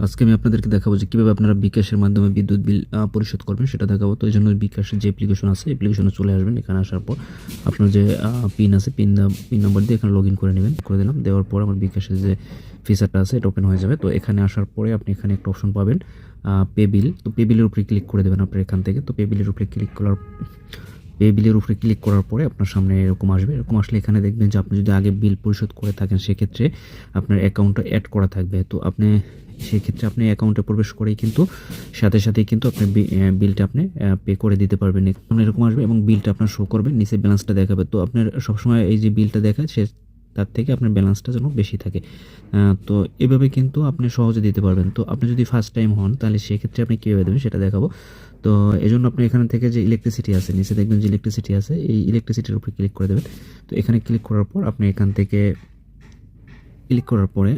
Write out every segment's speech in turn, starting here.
আজকে আমি আপনাদেরকে দেখাবো যে কীভাবে আপনারা বিকাশের মাধ্যমে বিদ্যুৎ বিল পরিশোধ করবেন সেটা দেখাবো। তো এই জন্য বিকাশের যে অ্যাপ্লিকেশন আছে অ্যাপ্লিকেশনে চলে আসবেন। এখানে আসার পর আপনার যে পিন আছে পিন নাম্বার দিয়ে এখানে লগ ইন করে নেবেন। করে দিলাম, দেওয়ার পর আমার বিকাশের যে ফিচারটা আছে এটা ওপেন হয়ে যাবে। তো এখানে আসার পরে আপনি এখানে একটা অপশন পাবেন পে বিল। তো পে বিলের উপরে ক্লিক করে দেবেন আপনার এখান থেকে। তো পে বিলের উপরে ক্লিক করার পরে আপনার সামনে এরকম আসবে। এরকম আসলে এখানে দেখবেন যে আপনি যদি আগে বিল পরিশোধ করে থাকেন সেক্ষেত্রে আপনার অ্যাকাউন্টটা অ্যাড করা থাকবে। তো আপনি সেক্ষেত্রে আপনি অ্যাকাউন্টে প্রবেশ করেই কিন্তু সাথেই কিন্তু আপনি বিলটা আপনি পে করে দিতে পারবেন। এরকম আসবে এবং বিলটা আপনার শো করবে, নিচে ব্যালেন্সটা দেখাবে। তো আপনার সবসময় এই যে বিলটা দেখায় তার থেকে আপনার ব্যালেন্সটা যেন বেশি থাকে। তো এভাবে কিন্তু আপনি সহজে দিতে পারবেন। তো আপনি যদি ফার্স্ট টাইম হন তাহলে সেক্ষেত্রে আপনি কীভাবে দেবেন সেটা দেখাবো। তো এজন্য আপনি এখান থেকে যে ইলেকট্রিসিটি আছে, নিচে দেখবেন যে ইলেকট্রিসিটি আছে, এই ইলেকট্রিসিটির উপরে ক্লিক করে দেবেন। তো এখানে ক্লিক করার পর আপনি এখান থেকে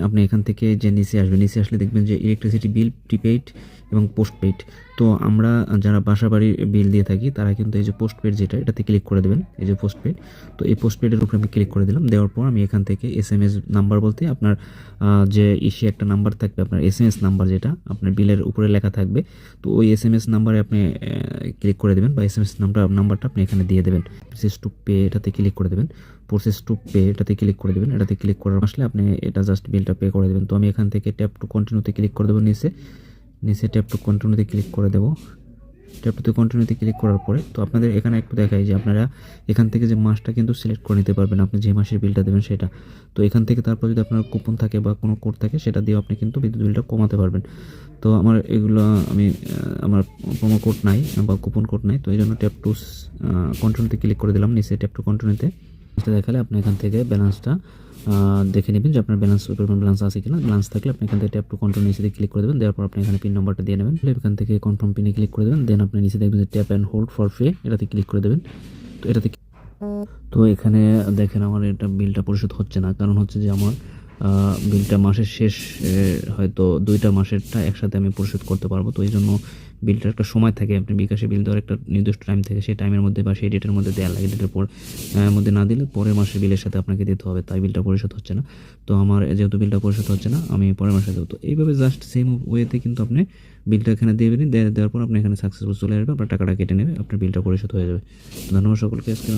আপনি এখান থেকে যে নিচে আসবেন, নিচে আসলে দেখবেন যে ইলেকট্রিসিটি বিল, প্রিপেইড এবং পোস্টপেইড। তো আমরা যারা বাসাবাড়ির বিল দিয়ে থাকি তারা কিন্তু এই যে পোস্টপেইড যেটা, এটাতে ক্লিক করে দেবেন। এই যে পোস্টপেইড, তো এই পোস্টপেইডের উপরে আমি ক্লিক করে দিলাম। দেওয়ার পর আমি এখান থেকে এসএমএস নাম্বার বলতে আপনার যে একটা নাম্বার থাকবে, আপনার এসএমএস নাম্বার যেটা আপনার বিলের উপরে লেখা থাকবে, তো ওই এসএমএস নাম্বারে আপনি ক্লিক করে দেবেন বা এসএমএস নাম্বারটা আপনি এখানে দিয়ে দেবেন। প্রসেস টু পে এটাতে ক্লিক করে দেবেন। প্রসেস টু পে এটাতে ক্লিক করে দেবেন। এটাতে ক্লিক করার আসলে আপনি এটা জাস্ট বিলটা পে করে দেবেন। তো আমি এখান থেকে ট্যাপ টু কন্টিনিউতে ক্লিক করে দেবো। নিচে ট্যাপ টু কন্টিনিউতে ক্লিক করে দেবো। ট্যাপ টু কন্টিনিউতে ক্লিক করার পরে তো আপনাদের এখানে একটু দেখায় যে আপনারা এখান থেকে যে মাসটা কিন্তু সিলেক্ট করে নিতে পারবেন, আপনি যে মাসের বিলটা দেবেন সেটা। তো এখান থেকে তারপর যদি আপনার কুপন থাকে বা কোনো কোড থাকে সেটা দিয়ে আপনি কিন্তু বিদ্যুৎ বিলটা কমাতে পারবেন। তো আমার এগুলো আমার প্রোমো কোড নাই বা কুপন কোড নাই, তো এই জন্য ট্যাপ টু কন্টিনিউতে ক্লিক করে দিলাম। নিচে ট্যাপ টু কন্টিনিউতে দেখালে আপনি এখান থেকে ব্যালেন্সটা দেখে নেবেন যে আপনার ব্যালেন্স আছে কিনা। ব্যালেন্স থাকলে আপনি এখান থেকে ট্যাপ টু কন্টিনিউ নিচে ক্লিক করে দেবেন। দেওয়ার পর আপনি এখানে পিন নাম্বারটা দিয়ে নেবেন। এখান থেকে কনফার্ম পিনে ক্লিক করে দেবেন। দেন আপনি নিচে দেখবেন যে tap and hold for pay, এটাতে ক্লিক করে দেবেন। তো এখানে দেখেন আমার এটা বিলটা পরিশোধ হচ্ছে না, কারণ হচ্ছে যে আমার বিলটা মাসের শেষ হয়তো 2টা মাসেরটা একসাথে আমি পরিশোধ করতে পারবো। তো এই জন্য বিলটার একটা সময় থাকে, আপনি বিকাশে বিল দেওয়ার একটা নির্দিষ্ট টাইম থাকে, সেই টাইমের মধ্যে বা সেই ডেটের মধ্যে দেওয়া লাগে। ডেটের পর মধ্যে না দিলে পরের মাসের বিলের সাথে আপনাকে দিতে হবে, তাই বিলটা পরিশোধ হচ্ছে না। তো আমার যেহেতু বিলটা পরিশোধ হচ্ছে না, আমি পরের মাসে দেবো। তো এইভাবে জাস্ট সেম ওয়েতে কিন্তু আপনি বিলটা এখানে দিয়ে দেবেন। দেওয়ার পর আপনি এখানে সাকসেসফুল চলে আসবে, আপনার টাকাটা কেটে নেবে, আপনার বিলটা পরিশোধ হয়ে যাবে। ধন্যবাদ সকলকে। আজকে